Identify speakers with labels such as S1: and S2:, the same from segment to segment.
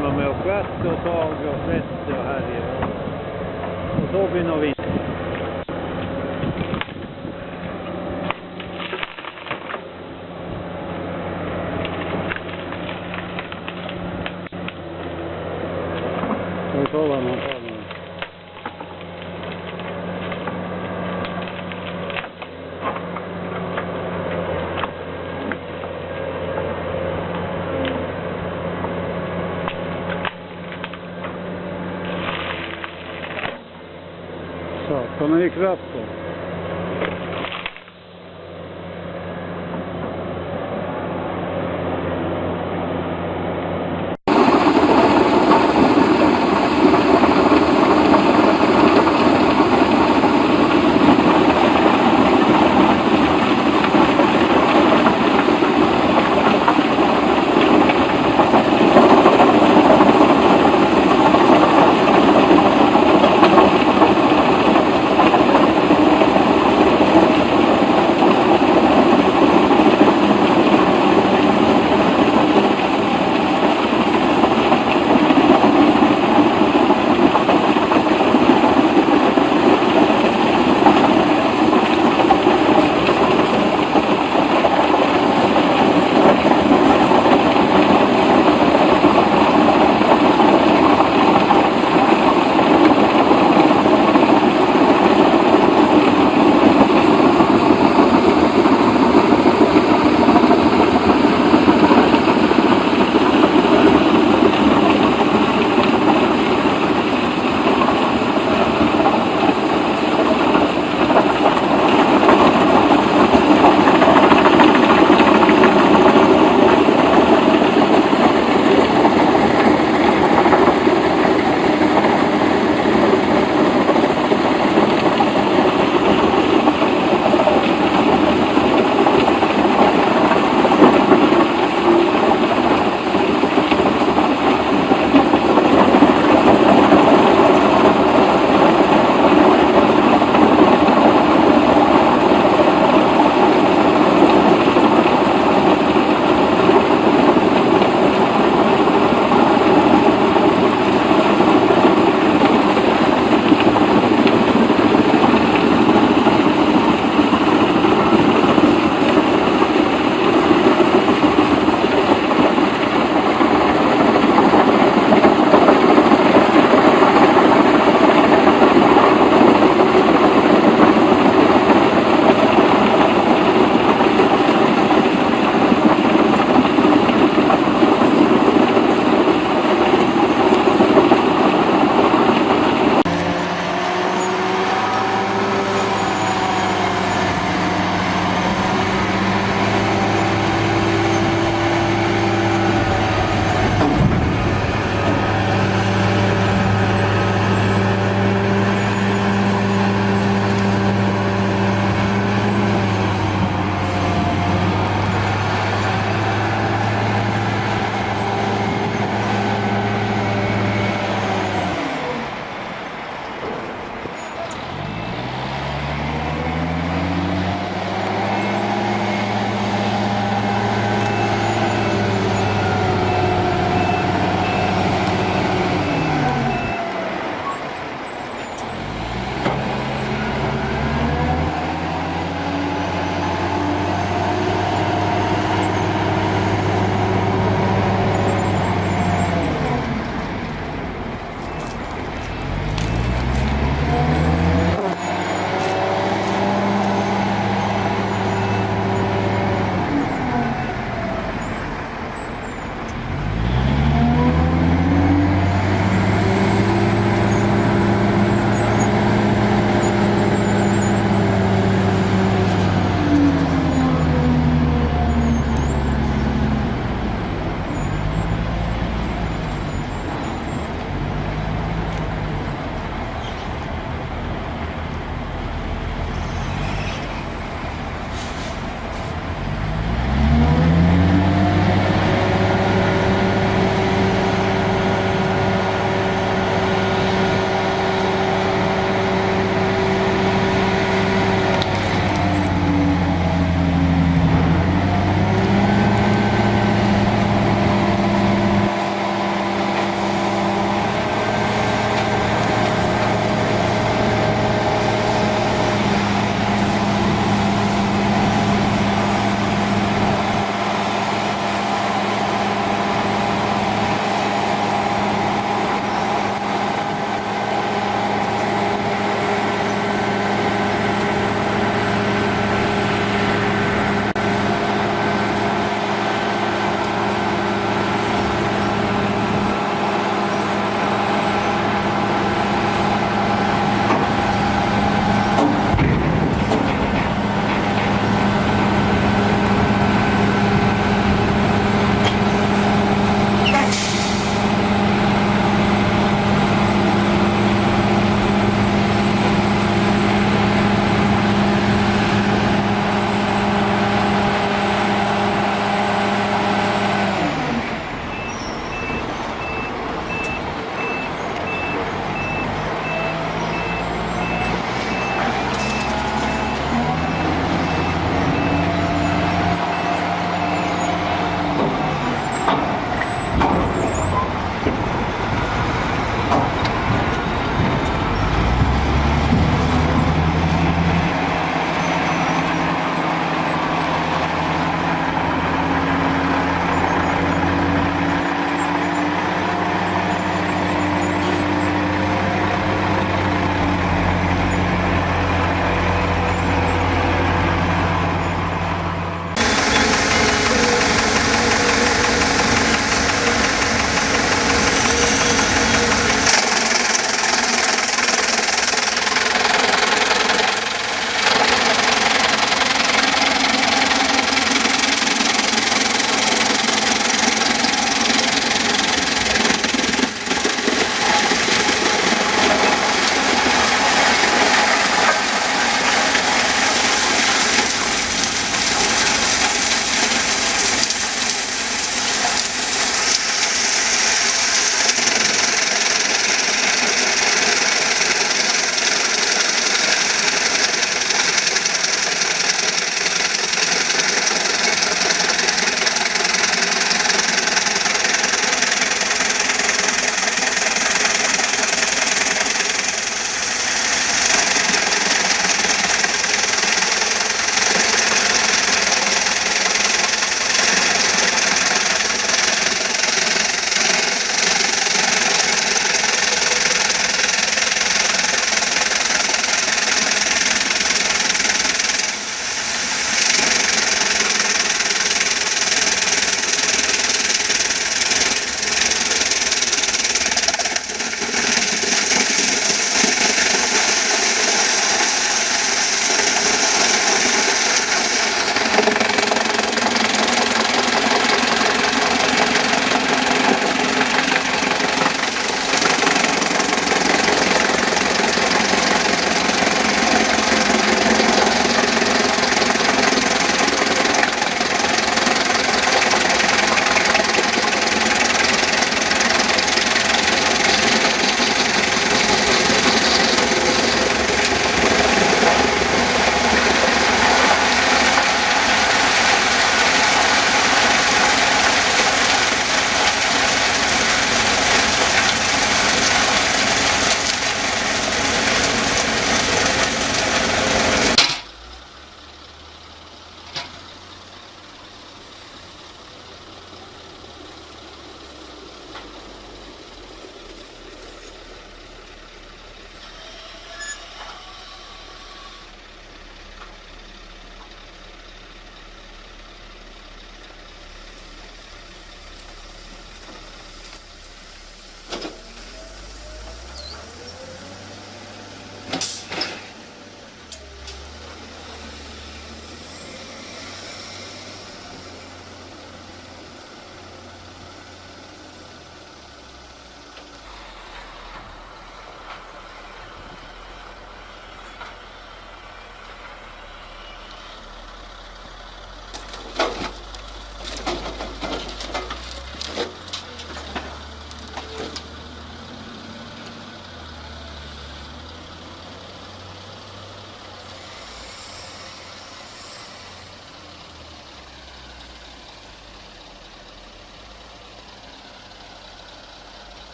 S1: timmar med att kvätta och taga och tvätta och härja. Och så blir nog vinter. Så var man på nu. Satan i kraften.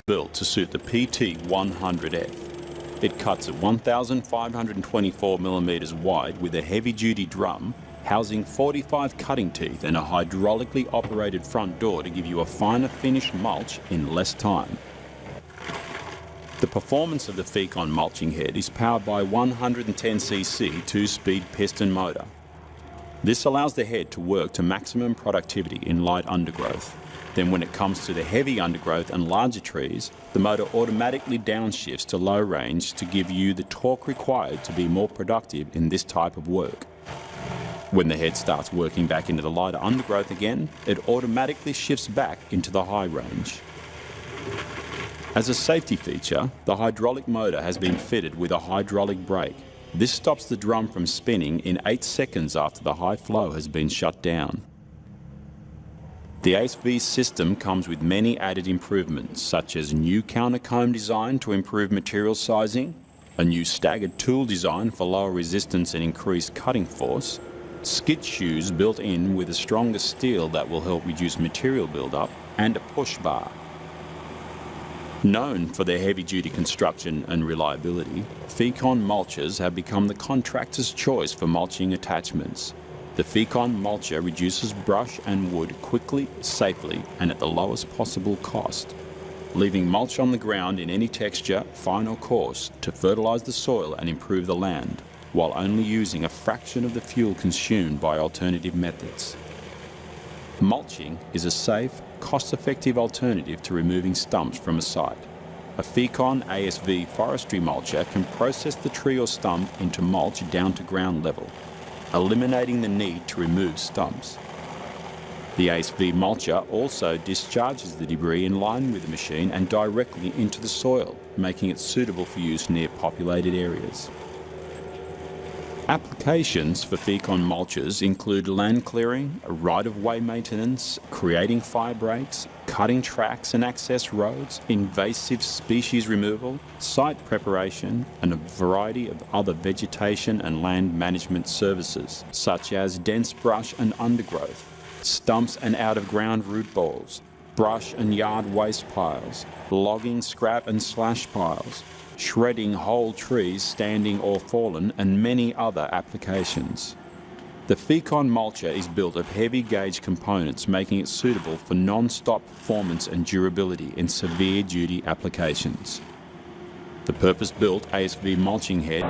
S2: built to suit the PT100F. It cuts at 1,524mm wide with a heavy-duty drum housing 45 cutting teeth and a hydraulically operated front door to give you a finer finished mulch in less time. The performance of the Fecon mulching head is powered by a 110cc 2-speed piston motor. This allows the head to work to maximum productivity in light undergrowth. Then when it comes to the heavy undergrowth and larger trees, the motor automatically downshifts to low range to give you the torque required to be more productive in this type of work. When the head starts working back into the lighter undergrowth again, it automatically shifts back into the high range. As a safety feature, the hydraulic motor has been fitted with a hydraulic brake. This stops the drum from spinning in 8 seconds after the high flow has been shut down. The ACE-V system comes with many added improvements, such as new counter comb design to improve material sizing, a new staggered tool design for lower resistance and increased cutting force, skid shoes built in with a stronger steel that will help reduce material buildup, and a push bar. Known for their heavy-duty construction and reliability, Fecon mulchers have become the contractor's choice for mulching attachments. The Fecon mulcher reduces brush and wood quickly, safely, and at the lowest possible cost, leaving mulch on the ground in any texture, fine or coarse, to fertilise the soil and improve the land, while only using a fraction of the fuel consumed by alternative methods. Mulching is a safe, cost-effective alternative to removing stumps from a site. A Fecon ASV forestry mulcher can process the tree or stump into mulch down to ground level, eliminating the need to remove stumps. The ASV mulcher also discharges the debris in line with the machine and directly into the soil, making it suitable for use near populated areas. Applications for Fecon mulchers include land clearing, right-of-way maintenance, creating fire breaks, cutting tracks and access roads, invasive species removal, site preparation, and a variety of other vegetation and land management services, such as dense brush and undergrowth, stumps and out-of-ground root balls, brush and yard waste piles, logging scrap and slash piles, shredding whole trees standing or fallen, and many other applications. The Fecon mulcher is built of heavy gauge components, making it suitable for non-stop performance and durability in severe duty applications. The purpose-built ASV mulching head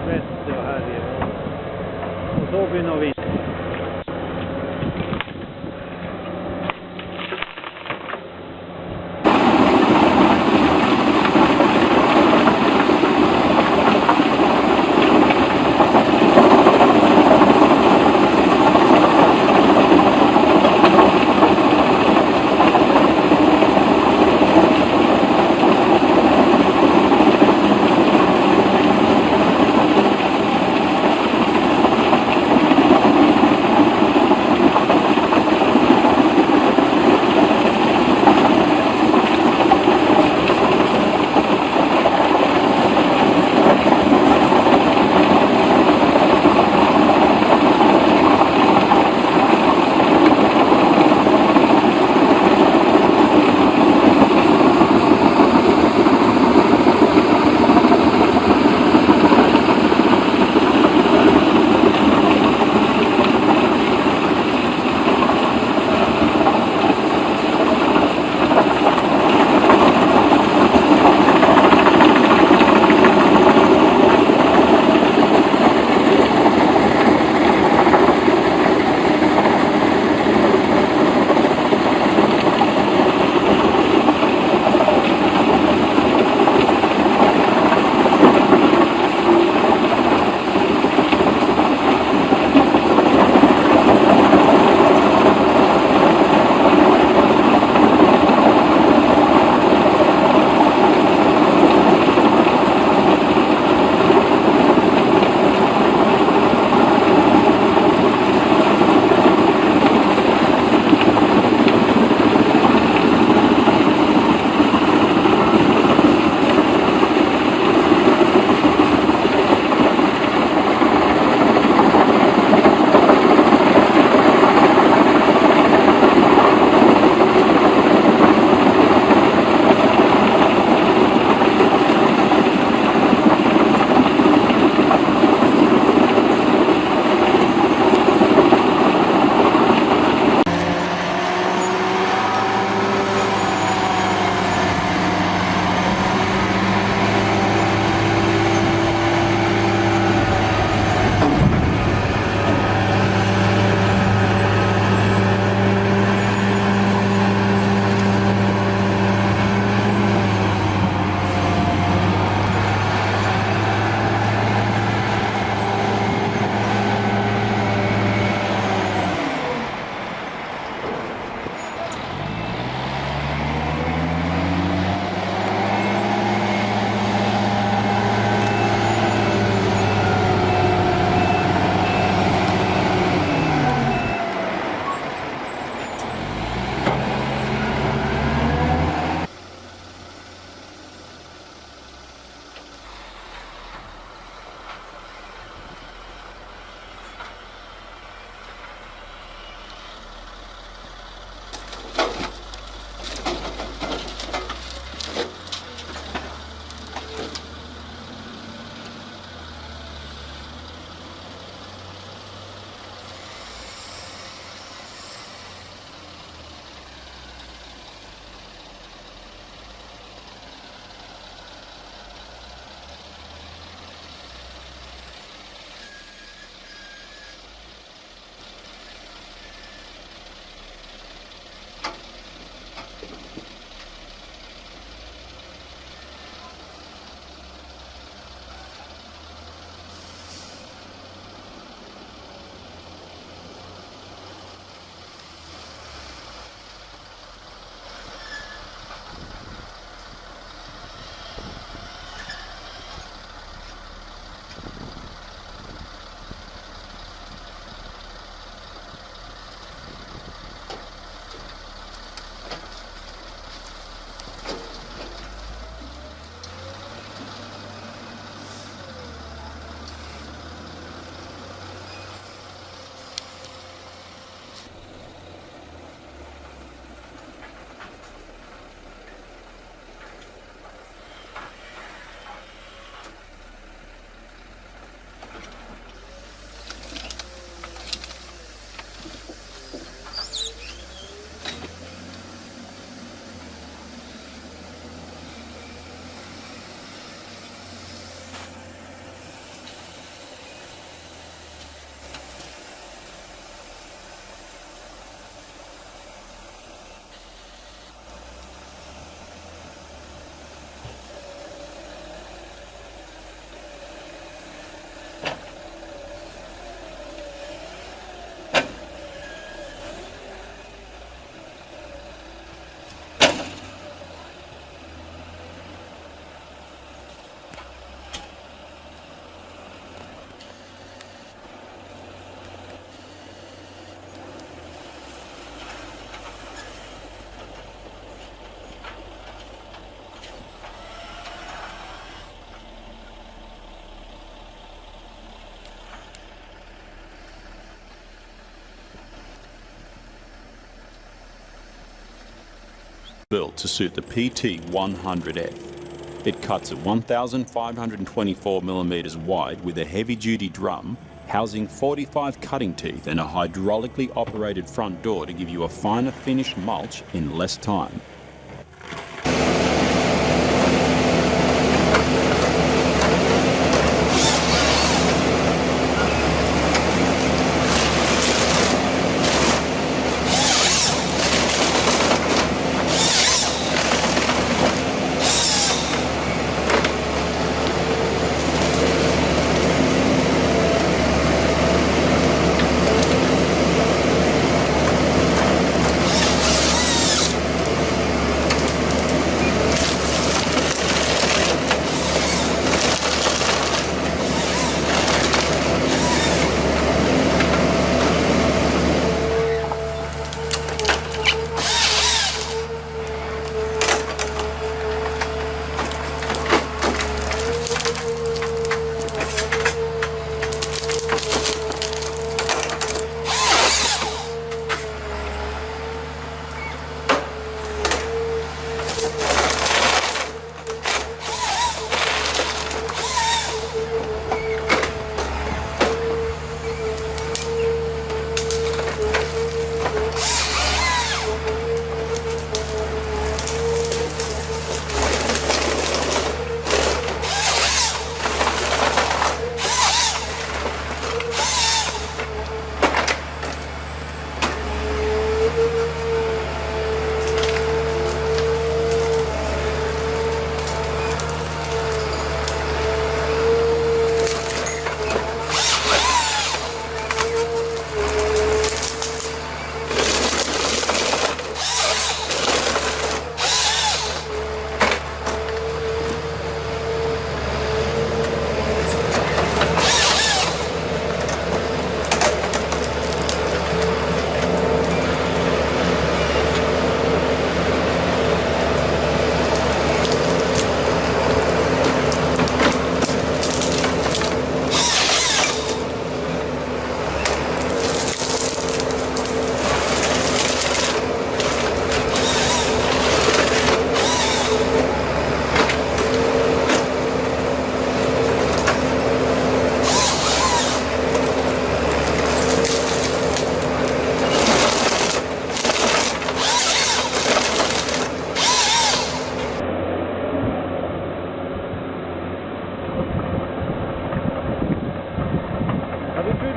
S1: svett och härjer. Och så begynner vi.
S2: built to suit the PT-100F. It cuts at 1,524 millimeters wide with a heavy-duty drum housing 45 cutting teeth and a hydraulically operated front door to give you a finer finished mulch in less time.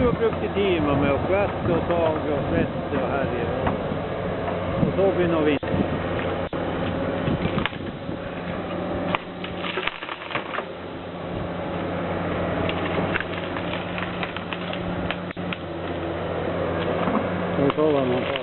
S1: Du har brukt timer med å kvette og sage og svette og herje. Og så begynner vi. Skal vi ta den?